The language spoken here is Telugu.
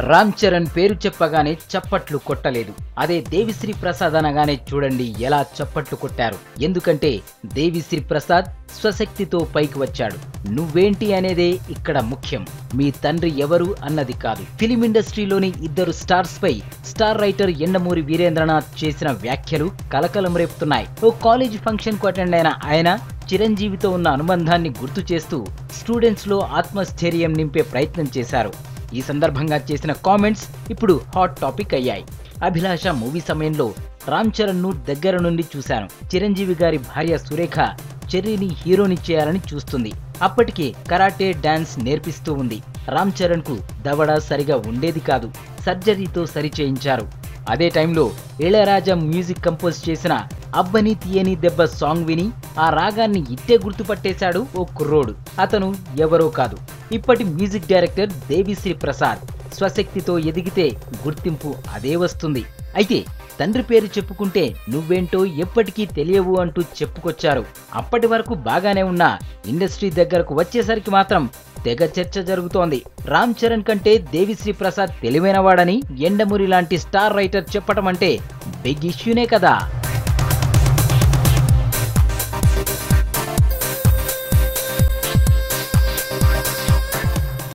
రామ్ చరణ్ పేరు చెప్పగానే చప్పట్లు కొట్టలేదు. అదే దేవిశ్రీ ప్రసాద్ అనగానే చూడండి ఎలా చప్పట్లు కొట్టారు. ఎందుకంటే దేవిశ్రీ ప్రసాద్ స్వశక్తితో పైకి వచ్చాడు. నువ్వేంటి అనేదే ఇక్కడ ముఖ్యం. మీ తండ్రి ఎవరు అన్నది కాదు. ఫిలిం ఇండస్ట్రీలోని ఇద్దరు స్టార్స్ పై స్టార్ రైటర్ యండమూరి వీరేంద్రనాథ్ చేసిన వ్యాఖ్యలు కలకలం రేపుతున్నాయి. ఓ కాలేజ్ ఫంక్షన్ కు అటెండ్ అయిన ఆయన చిరంజీవితో ఉన్న అనుబంధాన్ని గుర్తు చేస్తూ స్టూడెంట్స్ లో ఆత్మస్థైర్యం నింపే ప్రయత్నం చేశారు. ఈ సందర్భంగా చేసిన కామెంట్స్ ఇప్పుడు హాట్ టాపిక్ అయ్యాయి. అభిలాష మూవీ సమయంలో రామ్ చరణ్ ను దగ్గర నుండి చూశాను. చిరంజీవి గారి భార్య సురేఖ చెర్రీని హీరోని చేయాలని చూస్తుంది. అప్పటికే కరాటే డాన్స్ నేర్పిస్తూ ఉంది. రామ్ చరణ్ కు దవడ సరిగా ఉండేది కాదు. సర్జరీతో సరి చేయించారు. అదే టైంలో ఇళయరాజా మ్యూజిక్ కంపోజ్ చేసిన అబ్బని తీయని దెబ్బ సాంగ్ విని ఆ రాగాన్ని ఇట్టే గుర్తుపట్టేశాడు ఓ కుర్రోడు. అతను ఎవరో కాదు, ఇప్పటి మ్యూజిక్ డైరెక్టర్ దేవిశ్రీ ప్రసాద్. స్వశక్తితో ఎదిగితే గుర్తింపు అదే వస్తుంది. అయితే తండ్రి పేరు చెప్పుకుంటే నువ్వేంటో ఎప్పటికీ తెలియవు అంటూ చెప్పుకొచ్చారు. అప్పటి వరకు బాగానే ఉన్న ఇండస్ట్రీ దగ్గరకు వచ్చేసరికి మాత్రం తెగ చర్చ జరుగుతోంది. రామ్ చరణ్ కంటే దేవిశ్రీ ప్రసాద్ తెలివైనవాడని యండమూరి లాంటి స్టార్ రైటర్ చెప్పటం అంటే బిగ్ ఇష్యూనే కదా.